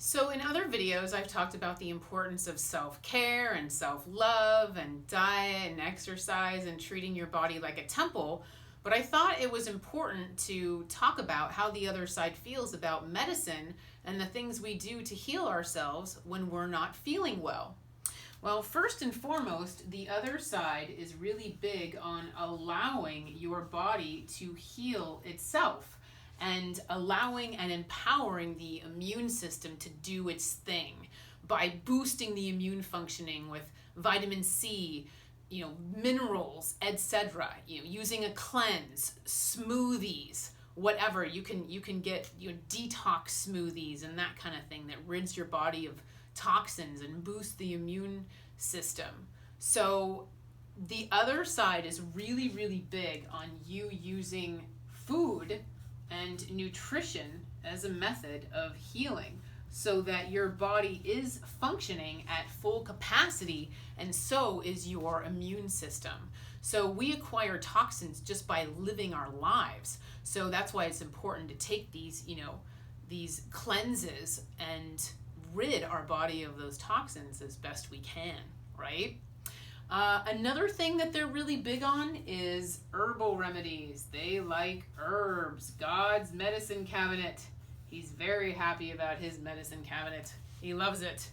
So in other videos, I've talked about the importance of self-care and self-love and diet and exercise and treating your body like a temple. But I thought it was important to talk about how the other side feels about medicine and the things we do to heal ourselves when we're not feeling well. Well, first and foremost, the other side is really big on allowing your body to heal itself and allowing and empowering the immune system to do its thing by boosting the immune functioning with vitamin C, minerals, etc. Using a cleanse, smoothies, whatever. You can get detox smoothies and that kind of thing that rids your body of toxins and boost the immune system. So the other side is really, really big on you using food and nutrition as a method of healing so that your body is functioning at full capacity, and so is your immune system. So we acquire toxins just by living our lives. So that's why it's important to take these cleanses and rid our body of those toxins as best we can, right? Another thing that they're really big on is herbal remedies. They like herbs. God's medicine cabinet. He's very happy about his medicine cabinet. He loves it.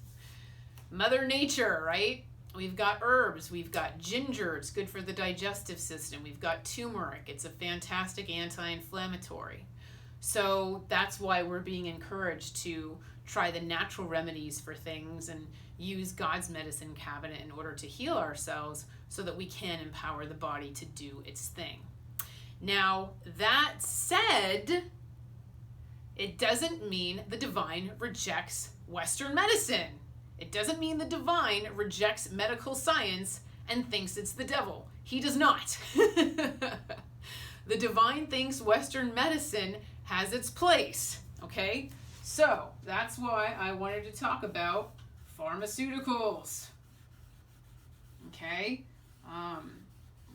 Mother Nature, right? We've got herbs. We've got ginger. It's good for the digestive system. We've got turmeric. It's a fantastic anti-inflammatory. So that's why we're being encouraged to try the natural remedies for things and use God's medicine cabinet in order to heal ourselves so that we can empower the body to do its thing. Now, that said, it doesn't mean the divine rejects Western medicine. It doesn't mean the divine rejects medical science and thinks it's the devil. He does not. The divine thinks Western medicine has its place, okay? So that's why I wanted to talk about pharmaceuticals. Okay,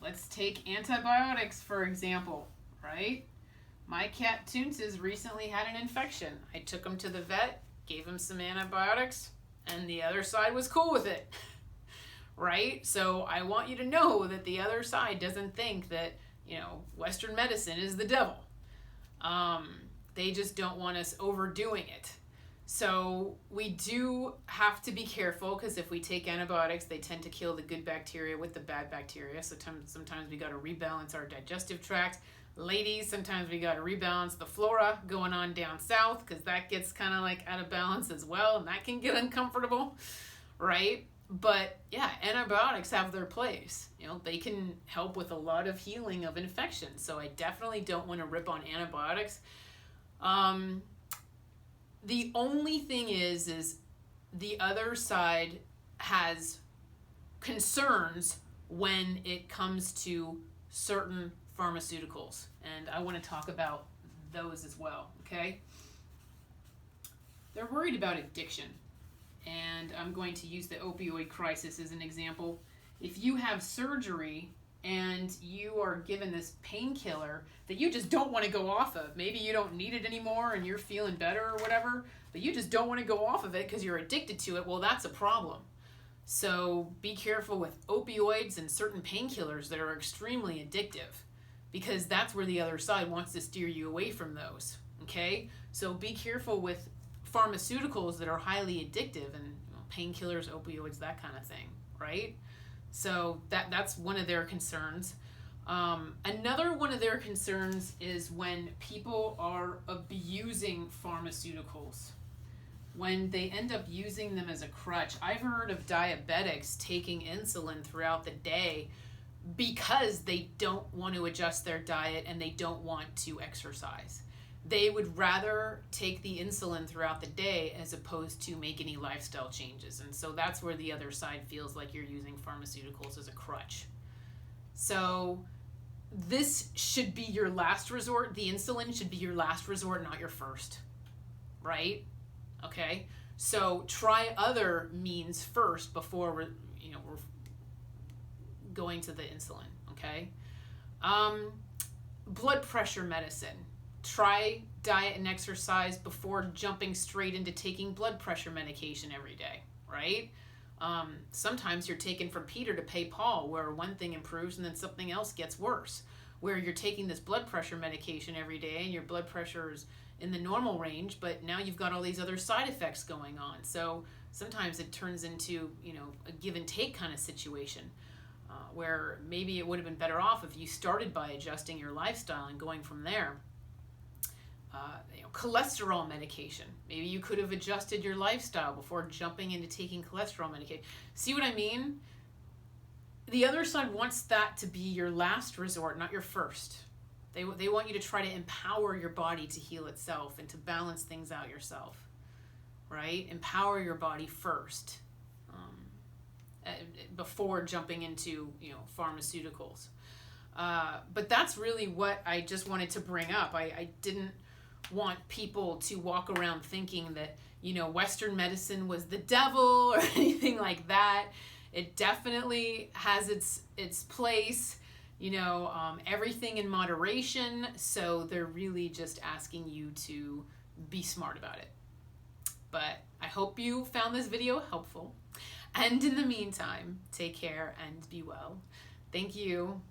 let's take antibiotics for example, right? My cat Toonces recently had an infection. I took him to the vet, gave him some antibiotics, and the other side was cool with it, right? So I want you to know that the other side doesn't think that, Western medicine is the devil. They just don't want us overdoing it. So we do have to be careful because if we take antibiotics, they tend to kill the good bacteria with the bad bacteria. So sometimes we got to rebalance our digestive tract. Ladies, sometimes we got to rebalance the flora going on down south because that gets kind of like out of balance as well, and that can get uncomfortable, right? But yeah, antibiotics have their place. They can help with a lot of healing of infections. So I definitely don't want to rip on antibiotics. The only thing is the other side has concerns when it comes to certain pharmaceuticals. And I want to talk about those as well, okay? They're worried about addiction. And I'm going to use the opioid crisis as an example. If you have surgery and you are given this painkiller that you just don't want to go off of, maybe you don't need it anymore and you're feeling better or whatever, but you just don't want to go off of it because you're addicted to it, well, that's a problem. So be careful with opioids and certain painkillers that are extremely addictive because that's where the other side wants to steer you away from those, okay? So be careful with pharmaceuticals that are highly addictive and painkillers, opioids, that kind of thing, right? So that's one of their concerns. Another one of their concerns is when people are abusing pharmaceuticals, when they end up using them as a crutch. I've heard of diabetics taking insulin throughout the day because they don't want to adjust their diet and they don't want to exercise. They would rather take the insulin throughout the day as opposed to make any lifestyle changes. And so that's where the other side feels like you're using pharmaceuticals as a crutch. So this should be your last resort. The insulin should be your last resort, not your first, right? Okay, so try other means first before we're going to the insulin, okay? Blood pressure medicine. try diet and exercise before jumping straight into taking blood pressure medication every day, right? Sometimes you're taking from Peter to pay Paul, where one thing improves and then something else gets worse, where you're taking this blood pressure medication every day and your blood pressure is in the normal range, but now you've got all these other side effects going on. So sometimes it turns into, a give and take kind of situation, where maybe it would have been better off if you started by adjusting your lifestyle and going from there. Cholesterol medication. Maybe you could have adjusted your lifestyle before jumping into taking cholesterol medication. See what I mean? The other side wants that to be your last resort, not your first. They want you to try to empower your body to heal itself and to balance things out yourself, right? Empower your body first, before jumping into, pharmaceuticals. But that's really what I just wanted to bring up. I didn't want people to walk around thinking that, Western medicine was the devil or anything like that. It definitely has its place, everything in moderation. So they're really just asking you to be smart about it. But I hope you found this video helpful. And in the meantime, take care and be well. Thank you.